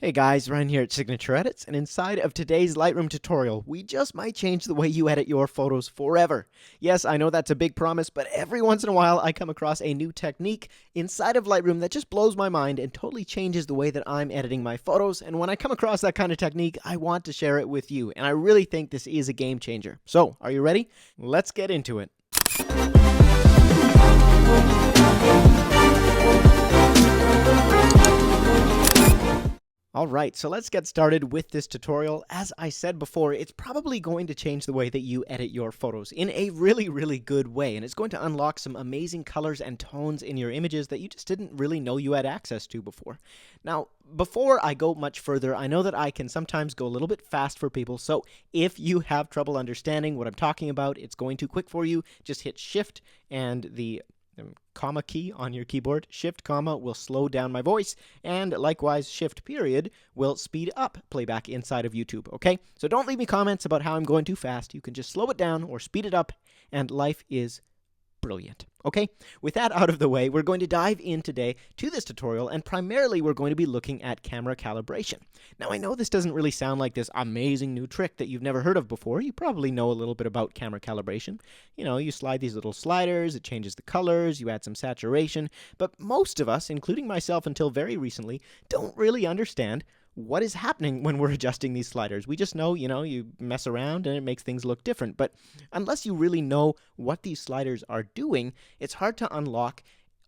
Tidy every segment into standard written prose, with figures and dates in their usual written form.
Hey guys, Ryan here at Signature Edits, and inside of today's Lightroom tutorial, we just might change the way you edit your photos forever. Yes, I know that's a big promise, but every once in a while I come across a new technique inside of Lightroom that just blows my mind and totally changes the way that I'm editing my photos, and when I come across that kind of technique, I want to share it with you, and I really think this is a game changer. So, are you ready? Let's get into it. Alright, so let's get started with this tutorial. As I said before, it's probably going to change the way that you edit your photos in a really good way, and it's going to unlock some amazing colors and tones in your images that you just didn't really know you had access to before. Now, before I go much further, I know that I can sometimes go a little bit fast for people, so if you have trouble understanding what I'm talking about, it's going too quick for you, just hit Shift and the comma key on your keyboard. Shift comma will slow down my voice, and likewise Shift period will speed up playback inside of YouTube, okay? So don't leave me comments about how I'm going too fast. You can just slow it down or speed it up, and life is brilliant. Okay, with that out of the way, we're going to dive in today to this tutorial, and primarily we're going to be looking at camera calibration. Now, I know this doesn't really sound like this amazing new trick that you've never heard of before. You probably know a little bit about camera calibration. You know, you slide these little sliders, it changes the colors, you add some saturation, but most of us, including myself until very recently, don't really understand what is happening when we're adjusting these sliders. We just know, you mess around and it makes things look different. But unless you really know what these sliders are doing, it's hard to unlock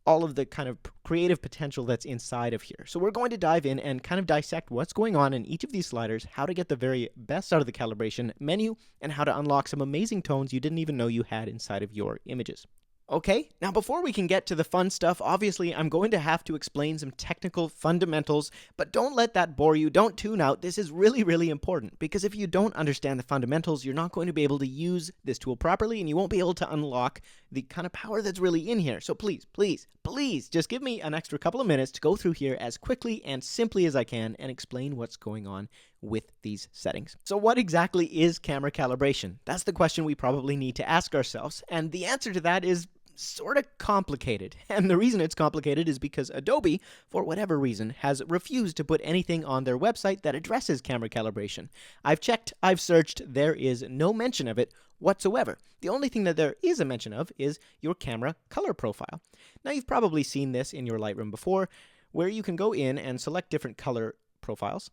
all of the kind of creative potential that's inside of here. So we're going to dive in and kind of dissect what's going on in each of these sliders, how to get the very best out of the calibration menu, and how to unlock some amazing tones you didn't even know you had inside of your images. Okay, now before we can get to the fun stuff, obviously I'm going to have to explain some technical fundamentals, but don't let that bore you, don't tune out. This is really important, because if you don't understand the fundamentals, you're not going to be able to use this tool properly, and you won't be able to unlock the kind of power that's really in here. So please, just give me an extra couple of minutes to go through here as quickly and simply as I can and explain what's going on with these settings. So what exactly is camera calibration? That's the question we probably need to ask ourselves, and the answer to that is sort of complicated. And the reason it's complicated is because Adobe, for whatever reason, has refused to put anything on their website that addresses camera calibration. I've checked, I've searched, there is no mention of it whatsoever. The only thing that there is a mention of is your camera color profile. Now, you've probably seen this in your Lightroom before, where you can go in and select different color profiles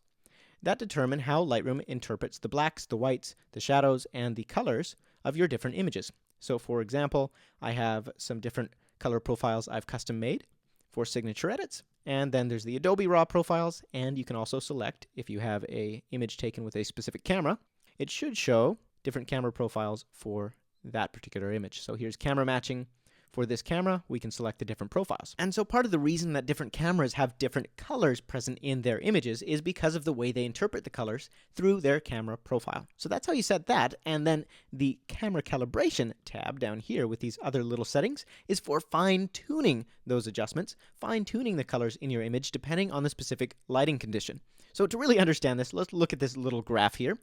that determine how Lightroom interprets the blacks, the whites, the shadows, and the colors of your different images. So for example, I have some different color profiles I've custom made for Signature Edits, and then there's the Adobe RAW profiles, and you can also select, if you have an image taken with a specific camera, it should show different camera profiles for that particular image. So here's camera matching. For this camera, we can select the different profiles. And so part of the reason that different cameras have different colors present in their images is because of the way they interpret the colors through their camera profile. So that's how you set that, and then the camera calibration tab down here with these other little settings is for fine-tuning those adjustments, fine-tuning the colors in your image depending on the specific lighting condition. So to really understand this, let's look at this little graph here.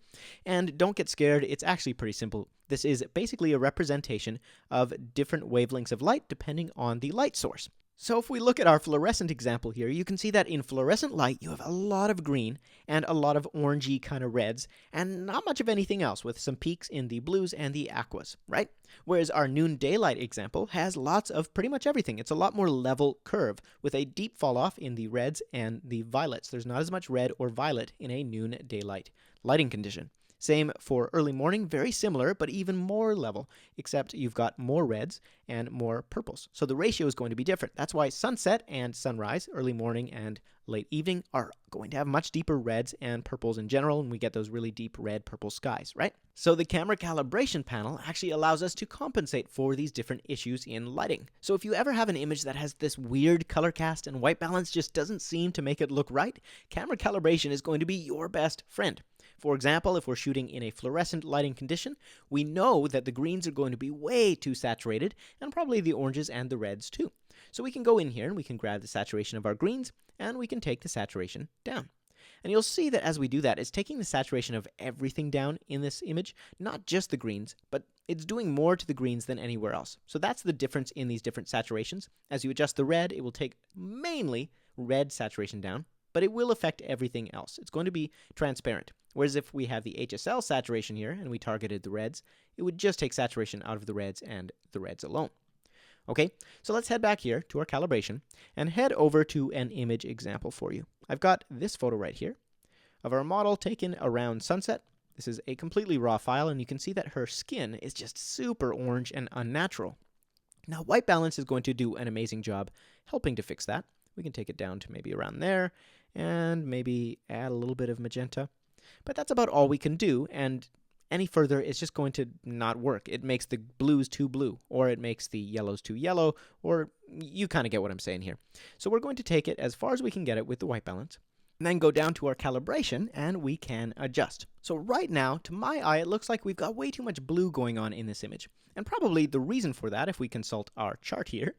And don't get scared, it's actually pretty simple. This is basically a representation of different wavelengths of light depending on the light source. So if we look at our fluorescent example here, you can see that in fluorescent light, you have a lot of green and a lot of orangey kind of reds, and not much of anything else, with some peaks in the blues and the aquas, right? Whereas our noon daylight example has lots of pretty much everything. It's a lot more level curve, with a deep fall off in the reds and the violets. There's not as much red or violet in a noon daylight lighting condition. Same for early morning, very similar, but even more level, except you've got more reds and more purples. So the ratio is going to be different. That's why sunset and sunrise, early morning and late evening, are going to have much deeper reds and purples in general, and we get those really deep red-purple skies, right? So the camera calibration panel actually allows us to compensate for these different issues in lighting. So if you ever have an image that has this weird color cast and white balance just doesn't seem to make it look right, camera calibration is going to be your best friend. For example, if we're shooting in a fluorescent lighting condition, we know that the greens are going to be way too saturated, and probably the oranges and the reds too. So we can go in here and we can grab the saturation of our greens, and we can take the saturation down. And you'll see that as we do that, it's taking the saturation of everything down in this image, not just the greens, but it's doing more to the greens than anywhere else. So that's the difference in these different saturations. As you adjust the red, it will take mainly red saturation down, but it will affect everything else. It's going to be transparent. Whereas if we have the HSL saturation here and we targeted the reds, it would just take saturation out of the reds and the reds alone. Okay, so let's head back here to our calibration and head over to an image example for you. I've got this photo right here of our model taken around sunset. This is a completely raw file, and you can see that her skin is just super orange and unnatural. Now, white balance is going to do an amazing job helping to fix that. We can take it down to maybe around there and maybe add a little bit of magenta. But that's about all we can do, and any further it's just going to not work. It makes the blues too blue, or it makes the yellows too yellow, or you kind of get what I'm saying here. So we're going to take it as far as we can get it with the white balance, and then go down to our calibration, and we can adjust. So right now, to my eye, it looks like we've got way too much blue going on in this image. And probably the reason for that, if we consult our chart here,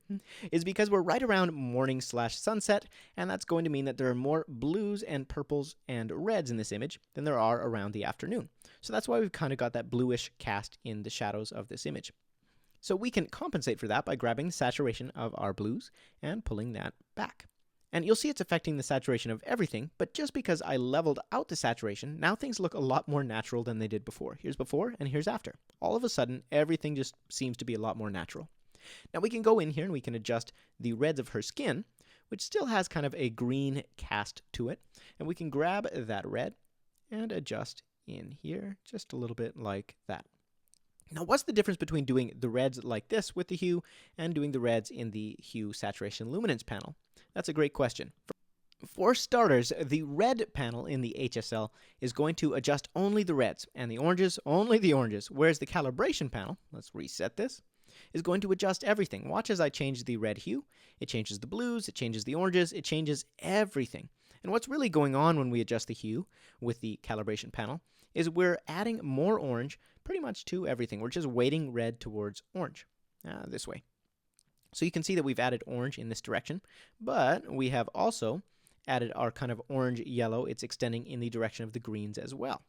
is because we're right around morning/sunset, and that's going to mean that there are more blues and purples and reds in this image than there are around the afternoon. So that's why we've kind of got that bluish cast in the shadows of this image. So we can compensate for that by grabbing the saturation of our blues and pulling that back. And you'll see it's affecting the saturation of everything, but just because I leveled out the saturation, now things look a lot more natural than they did before. Here's before and here's after. All of a sudden, everything just seems to be a lot more natural. Now we can go in here and we can adjust the reds of her skin, which still has kind of a green cast to it. And we can grab that red and adjust in here just a little bit like that. Now, what's the difference between doing the reds like this with the hue and doing the reds in the hue saturation luminance panel? That's a great question. For starters, the red panel in the HSL is going to adjust only the reds, and the oranges, only the oranges, whereas the calibration panel, let's reset this, is going to adjust everything. Watch as I change the red hue. It changes the blues, it changes the oranges, it changes everything. And what's really going on when we adjust the hue with the calibration panel is we're adding more orange pretty much to everything. We're just weighting red towards orange this way. So you can see that we've added orange in this direction, but we have also added our kind of orange yellow. It's extending in the direction of the greens as well.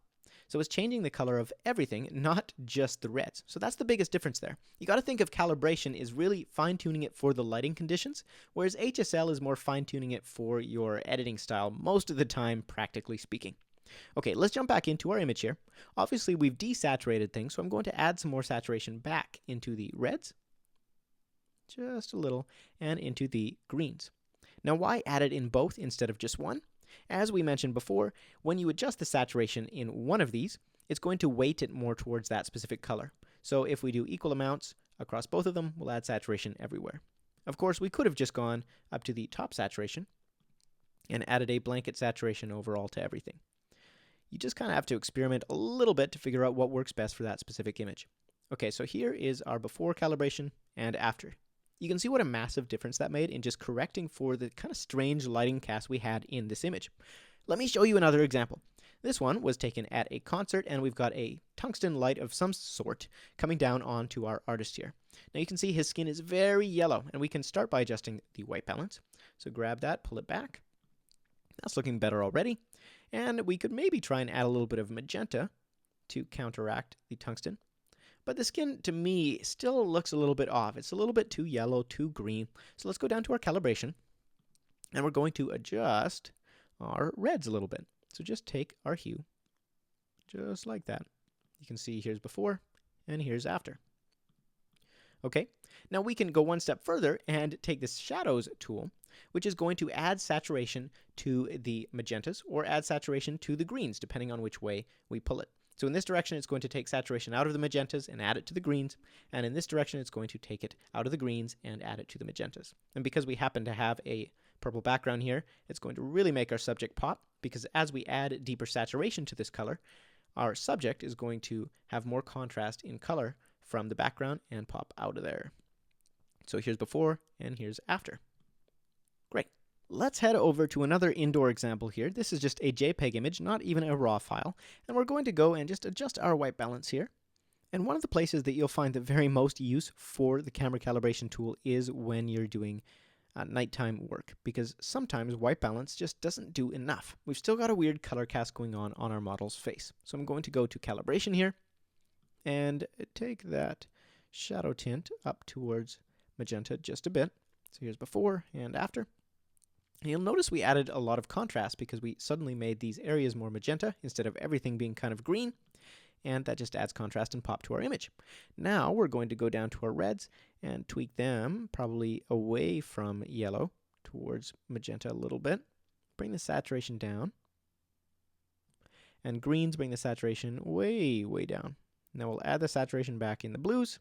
So it's changing the color of everything, not just the reds. So that's the biggest difference there. You got to think of calibration is really fine-tuning it for the lighting conditions, whereas HSL is more fine-tuning it for your editing style most of the time, practically speaking. Okay, let's jump back into our image here. Obviously, we've desaturated things, so I'm going to add some more saturation back into the reds, just a little, and into the greens. Now, why add it in both instead of just one? As we mentioned before, when you adjust the saturation in one of these, it's going to weight it more towards that specific color. So if we do equal amounts across both of them, we'll add saturation everywhere. Of course, we could have just gone up to the top saturation and added a blanket saturation overall to everything. You just kind of have to experiment a little bit to figure out what works best for that specific image. Okay, so here is our before calibration and after. You can see what a massive difference that made in just correcting for the kind of strange lighting cast we had in this image. Let me show you another example. This one was taken at a concert, and we've got a tungsten light of some sort coming down onto our artist here. Now you can see his skin is very yellow, and we can start by adjusting the white balance. So grab that, pull it back. That's looking better already. And we could maybe try and add a little bit of magenta to counteract the tungsten. But the skin, to me, still looks a little bit off. It's a little bit too yellow, too green. So let's go down to our calibration, and we're going to adjust our reds a little bit. So just take our hue, just like that. You can see here's before, and here's after. Okay, now we can go one step further and take this shadows tool, which is going to add saturation to the magentas or add saturation to the greens, depending on which way we pull it. So in this direction, it's going to take saturation out of the magentas and add it to the greens. And in this direction, it's going to take it out of the greens and add it to the magentas. And because we happen to have a purple background here, it's going to really make our subject pop, because as we add deeper saturation to this color, our subject is going to have more contrast in color from the background and pop out of there. So here's before and here's after. Great. Let's head over to another indoor example here. This is just a JPEG image, not even a RAW file. And we're going to go and just adjust our white balance here. And one of the places that you'll find the very most use for the camera calibration tool is when you're doing nighttime work, because sometimes white balance just doesn't do enough. We've still got a weird color cast going on our model's face. So I'm going to go to calibration here and take that shadow tint up towards magenta just a bit. So here's before and after. And you'll notice we added a lot of contrast because we suddenly made these areas more magenta instead of everything being kind of green, and that just adds contrast and pop to our image. Now we're going to go down to our reds and tweak them probably away from yellow towards magenta a little bit. Bring the saturation down. And greens bring the saturation way, way down. Now we'll add the saturation back in the blues.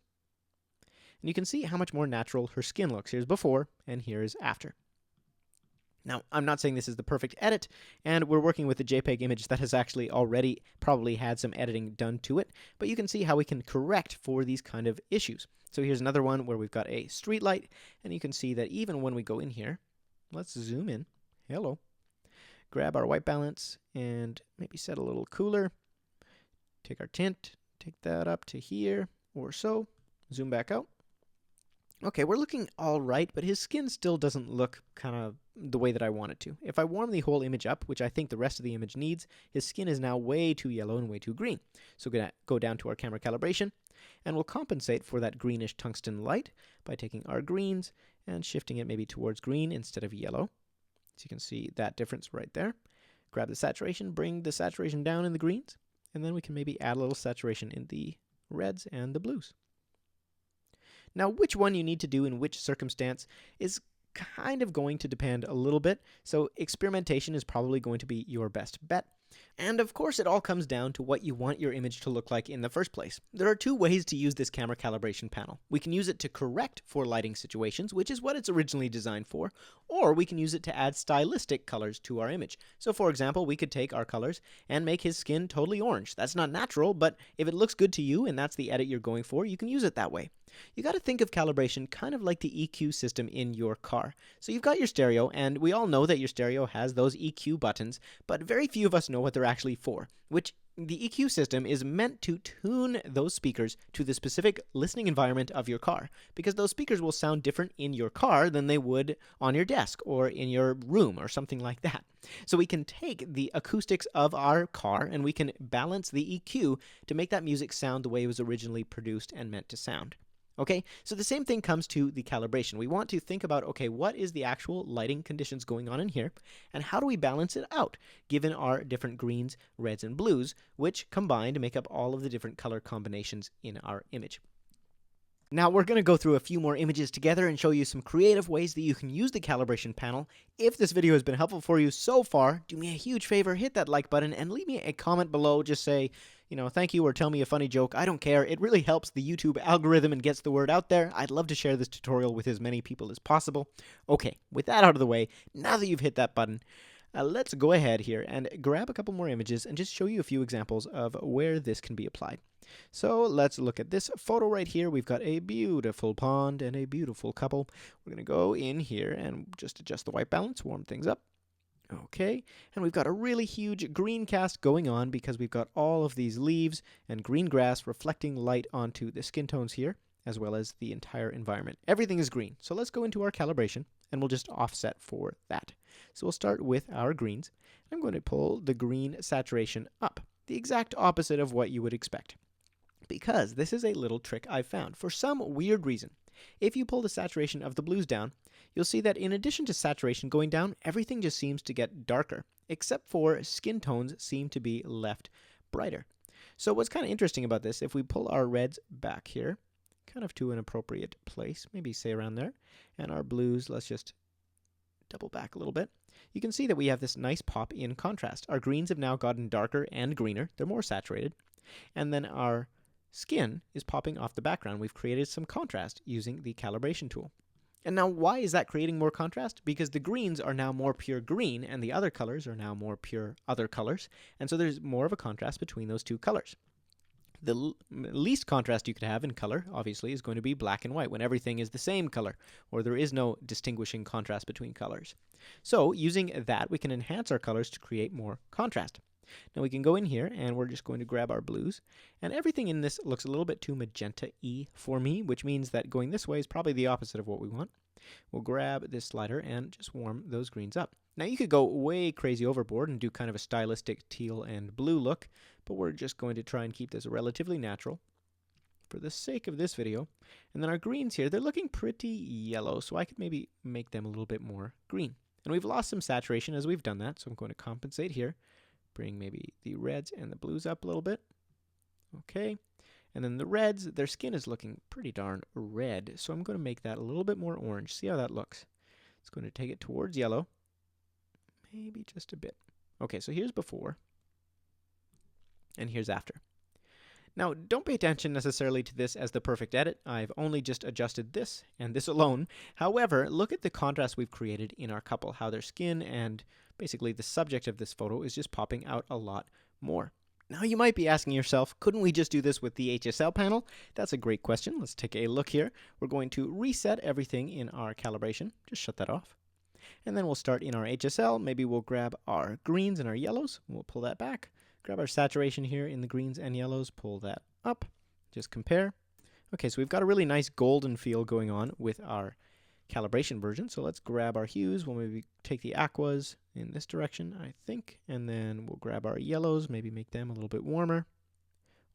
And you can see how much more natural her skin looks. Here's before, and here's after. Now, I'm not saying this is the perfect edit, and we're working with a JPEG image that has actually already probably had some editing done to it, but you can see how we can correct for these kind of issues. So here's another one where we've got a street light, and you can see that even when we go in here, let's zoom in. Hello. Grab our white balance and maybe set a little cooler. Take our tint, take that up to here or so. Zoom back out. Okay, we're looking all right, but his skin still doesn't look kind of the way that I want it to. If I warm the whole image up, which I think the rest of the image needs, his skin is now way too yellow and way too green. So we're going to go down to our camera calibration, and we'll compensate for that greenish tungsten light by taking our greens and shifting it maybe towards green instead of yellow. So you can see that difference right there. Grab the saturation, bring the saturation down in the greens, and then we can maybe add a little saturation in the reds and the blues. Now, which one you need to do in which circumstance is kind of going to depend a little bit, so experimentation is probably going to be your best bet. And of course, it all comes down to what you want your image to look like in the first place. There are two ways to use this camera calibration panel. We can use it to correct for lighting situations, which is what it's originally designed for, or we can use it to add stylistic colors to our image. So for example, we could take our colors and make his skin totally orange. That's not natural, but if it looks good to you and that's the edit you're going for, you can use it that way. You got to think of calibration kind of like the EQ system in your car. So you've got your stereo, and we all know that your stereo has those EQ buttons, but very few of us know what they're actually for, which the EQ system is meant to tune those speakers to the specific listening environment of your car, because those speakers will sound different in your car than they would on your desk or in your room or something like that. So we can take the acoustics of our car and we can balance the EQ to make that music sound the way it was originally produced and meant to sound. Okay, so the same thing comes to the calibration. We want to think about, okay, what is the actual lighting conditions going on in here, and how do we balance it out, given our different greens, reds, and blues, which combine to make up all of the different color combinations in our image. Now we're going to go through a few more images together and show you some creative ways that you can use the calibration panel. If this video has been helpful for you so far, do me a huge favor, hit that like button and leave me a comment below. Just say, thank you or tell me a funny joke. I don't care. It really helps the YouTube algorithm and gets the word out there. I'd love to share this tutorial with as many people as possible. Okay, with that out of the way, now that you've hit that button, let's go ahead here and grab a couple more images and just show you a few examples of where this can be applied. So let's look at this photo right here. We've got a beautiful pond and a beautiful couple. We're going to go in here and just adjust the white balance, warm things up. Okay, and we've got a really huge green cast going on because we've got all of these leaves and green grass reflecting light onto the skin tones here, as well as the entire environment. Everything is green. So let's go into our calibration and we'll just offset for that. So we'll start with our greens. I'm going to pull the green saturation up, the exact opposite of what you would expect. Because this is a little trick I found. For some weird reason, if you pull the saturation of the blues down, you'll see that in addition to saturation going down, everything just seems to get darker, except for skin tones seem to be left brighter. So what's kind of interesting about this, if we pull our reds back here, kind of to an appropriate place, maybe say around there, and our blues, let's just double back a little bit, you can see that we have this nice pop in contrast. Our greens have now gotten darker and greener. They're more saturated. And then our skin is popping off the background. We've created some contrast using the calibration tool. And now why is that creating more contrast? Because the greens are now more pure green and the other colors are now more pure other colors. And so there's more of a contrast between those two colors. The least contrast you could have in color, obviously, is going to be black and white when everything is the same color, or there is no distinguishing contrast between colors. So using that, we can enhance our colors to create more contrast. Now we can go in here and we're just going to grab our blues, and everything in this looks a little bit too magenta-y for me, which means that going this way is probably the opposite of what we want. We'll grab this slider and just warm those greens up. Now you could go way crazy overboard and do kind of a stylistic teal and blue look, but we're just going to try and keep this relatively natural for the sake of this video. And then our greens here, they're looking pretty yellow, so I could maybe make them a little bit more green. And we've lost some saturation as we've done that, so I'm going to compensate here. Bring maybe the reds and the blues up a little bit. Okay. And then the reds, their skin is looking pretty darn red, so I'm going to make that a little bit more orange. See how that looks? It's going to take it towards yellow. Maybe just a bit. Okay, so here's before. And here's after. Now, don't pay attention necessarily to this as the perfect edit. I've only just adjusted this and this alone. However, look at the contrast we've created in our couple, how their skin and basically the subject of this photo is just popping out a lot more. Now, you might be asking yourself, couldn't we just do this with the HSL panel? That's a great question. Let's take a look here. We're going to reset everything in our calibration. Just shut that off. And then we'll start in our HSL. Maybe we'll grab our greens and our yellows. We'll pull that back. Grab our saturation here in the greens and yellows, pull that up, just compare. Okay, so we've got a really nice golden feel going on with our calibration version. So let's grab our hues. We'll maybe take the aquas in this direction, I think, and then we'll grab our yellows, maybe make them a little bit warmer.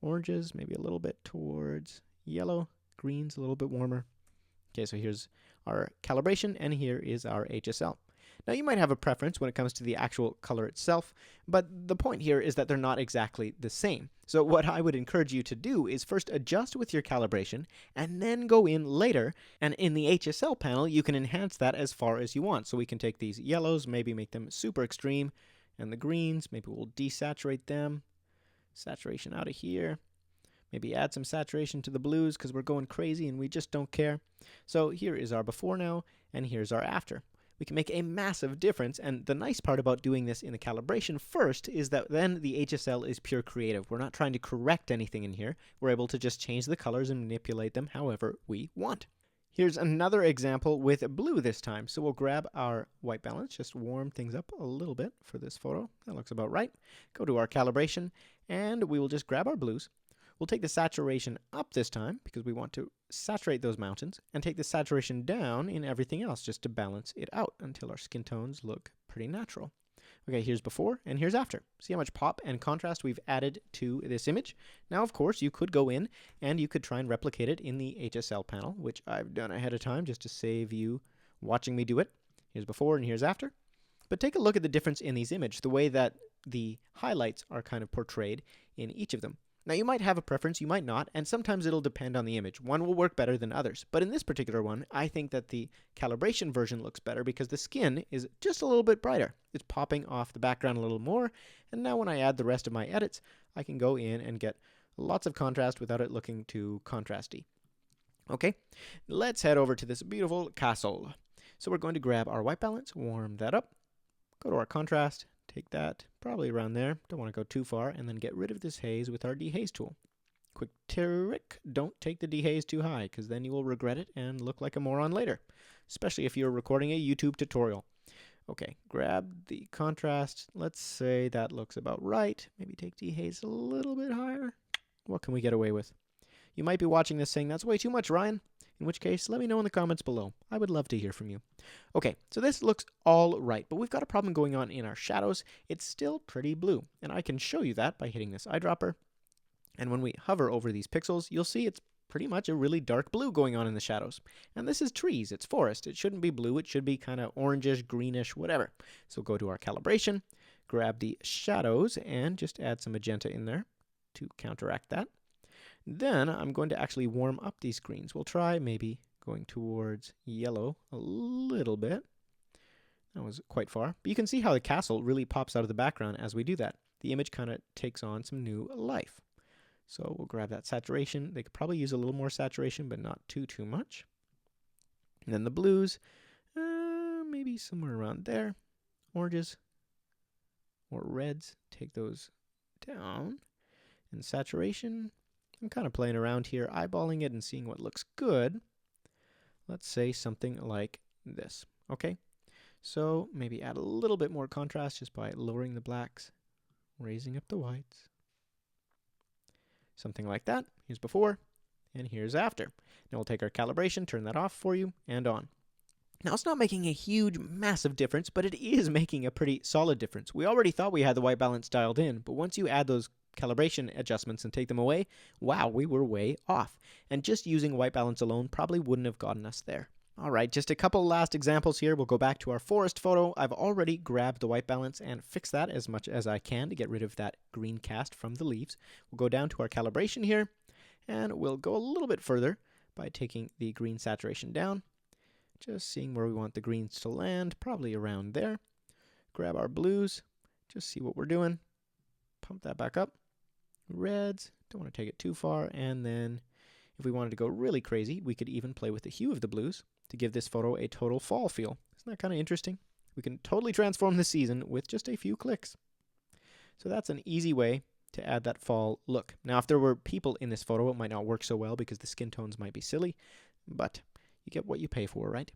Oranges, maybe a little bit towards yellow. Greens, a little bit warmer. Okay, so here's our calibration, and here is our HSL. Now, you might have a preference when it comes to the actual color itself, but the point here is that they're not exactly the same. So what I would encourage you to do is first adjust with your calibration, and then go in later, and in the HSL panel, you can enhance that as far as you want. So we can take these yellows, maybe make them super extreme, and the greens, maybe we'll desaturate them. Saturation out of here. Maybe add some saturation to the blues because we're going crazy and we just don't care. So here is our before now, and here's our after. We can make a massive difference, and the nice part about doing this in the calibration first is that then the HSL is pure creative. We're not trying to correct anything in here. We're able to just change the colors and manipulate them however we want. Here's another example with blue this time. So we'll grab our white balance, just warm things up a little bit for this photo. That looks about right. Go to our calibration, and we will just grab our blues. We'll take the saturation up this time because we want to saturate those mountains, and take the saturation down in everything else just to balance it out until our skin tones look pretty natural. Okay, here's before and here's after. See how much pop and contrast we've added to this image? Now, of course, you could go in and you could try and replicate it in the HSL panel, which I've done ahead of time just to save you watching me do it. Here's before and here's after. But take a look at the difference in these images, the way that the highlights are kind of portrayed in each of them. Now, you might have a preference, you might not, and sometimes it'll depend on the image. One will work better than others. But in this particular one, I think that the calibration version looks better because the skin is just a little bit brighter. It's popping off the background a little more, and now when I add the rest of my edits, I can go in and get lots of contrast without it looking too contrasty. Okay, let's head over to this beautiful castle. So we're going to grab our white balance, warm that up, go to our contrast, take that probably around there, don't want to go too far, and then get rid of this haze with our dehaze tool. Quick trick, don't take the dehaze too high because then you will regret it and look like a moron later, especially if you're recording a YouTube tutorial. Okay, grab the contrast, let's say that looks about right, maybe take dehaze a little bit higher. What can we get away with? You might be watching this saying, that's way too much, Ryan. In which case, let me know in the comments below. I would love to hear from you. Okay, so this looks all right, but we've got a problem going on in our shadows. It's still pretty blue, and I can show you that by hitting this eyedropper. And when we hover over these pixels, you'll see it's pretty much a really dark blue going on in the shadows. And this is trees, it's forest. It shouldn't be blue, it should be kind of orangish, greenish, whatever. So go to our calibration, grab the shadows, and just add some magenta in there to counteract that. Then I'm going to actually warm up these greens. We'll try maybe going towards yellow a little bit. That was quite far. But you can see how the castle really pops out of the background as we do that. The image kind of takes on some new life. So we'll grab that saturation. They could probably use a little more saturation, but not too much. And then the blues, maybe somewhere around there. Oranges or reds, take those down. And saturation, I'm kind of playing around here, eyeballing it and seeing what looks good. Let's say something like this, okay? So maybe add a little bit more contrast just by lowering the blacks, raising up the whites. Something like that. Here's before, and here's after. Now we'll take our calibration, turn that off for you, and on. Now, it's not making a huge, massive difference, but it is making a pretty solid difference. We already thought we had the white balance dialed in, but once you add those calibration adjustments and take them away, wow, we were way off. And just using white balance alone probably wouldn't have gotten us there. All right, just a couple last examples here. We'll go back to our forest photo. I've already grabbed the white balance and fixed that as much as I can to get rid of that green cast from the leaves. We'll go down to our calibration here, and we'll go a little bit further by taking the green saturation down, just seeing where we want the greens to land, probably around there. Grab our blues, just see what we're doing. Pump that back up. Reds, don't want to take it too far, and then if we wanted to go really crazy, we could even play with the hue of the blues to give this photo a total fall feel. Isn't that kind of interesting? We can totally transform the season with just a few clicks. So that's an easy way to add that fall look. Now, if there were people in this photo, it might not work so well because the skin tones might be silly, but you get what you pay for, right?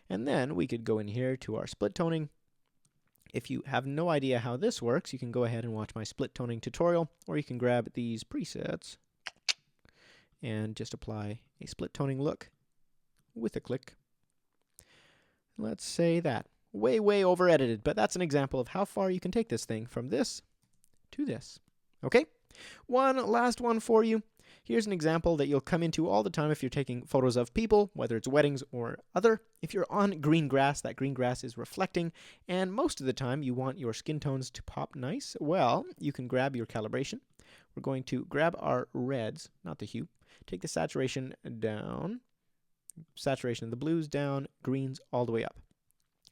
And then we could go in here to our split toning. If you have no idea how this works, you can go ahead and watch my split toning tutorial, or you can grab these presets and just apply a split toning look with a click. Let's say that. Way over edited, but that's an example of how far you can take this thing from this to this. Okay? One last one for you. Here's an example that you'll come into all the time if you're taking photos of people, whether it's weddings or other. If you're on green grass, that green grass is reflecting, and most of the time you want your skin tones to pop nice. Well, you can grab your calibration. We're going to grab our reds, not the hue, take the saturation down, saturation of the blues down, greens all the way up.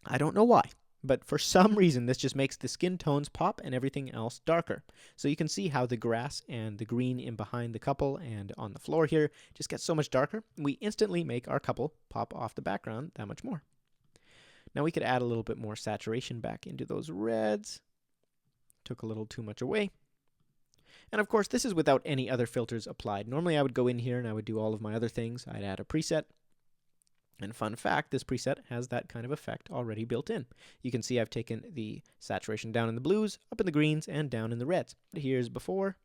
I don't know why, but for some reason this just makes the skin tones pop and everything else darker. So you can see how the grass and the green in behind the couple and on the floor here just gets so much darker. We instantly make our couple pop off the background that much more. Now we could add a little bit more saturation back into those reds. Took a little too much away. And of course, this is without any other filters applied. Normally I would go in here and I would do all of my other things. I'd add a preset. And fun fact, this preset has that kind of effect already built in. You can see I've taken the saturation down in the blues, up in the greens, and down in the reds. Here's before,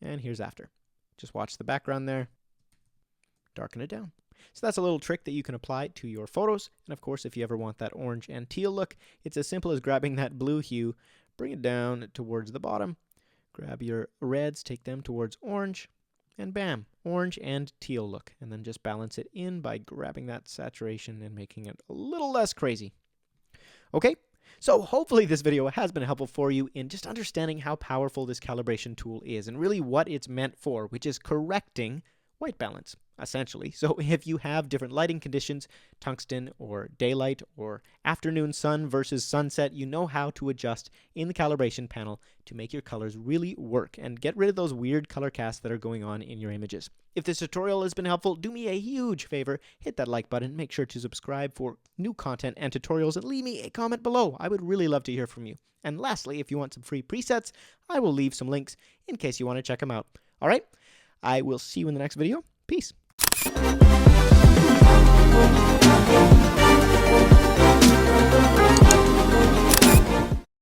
and here's after. Just watch the background there. Darken it down. So that's a little trick that you can apply to your photos. And of course, if you ever want that orange and teal look, it's as simple as grabbing that blue hue, bring it down towards the bottom, grab your reds, take them towards orange, and bam, orange and teal look. And then just balance it in by grabbing that saturation and making it a little less crazy. Okay, so hopefully this video has been helpful for you in just understanding how powerful this calibration tool is and really what it's meant for, which is correcting white balance, essentially. So if you have different lighting conditions, tungsten or daylight or afternoon sun versus sunset, you know how to adjust in the calibration panel to make your colors really work and get rid of those weird color casts that are going on in your images. If this tutorial has been helpful, do me a huge favor, hit that like button, make sure to subscribe for new content and tutorials, and leave me a comment below. I would really love to hear from you. And lastly, if you want some free presets, I will leave some links in case you want to check them out. All right? I will see you in the next video. Peace.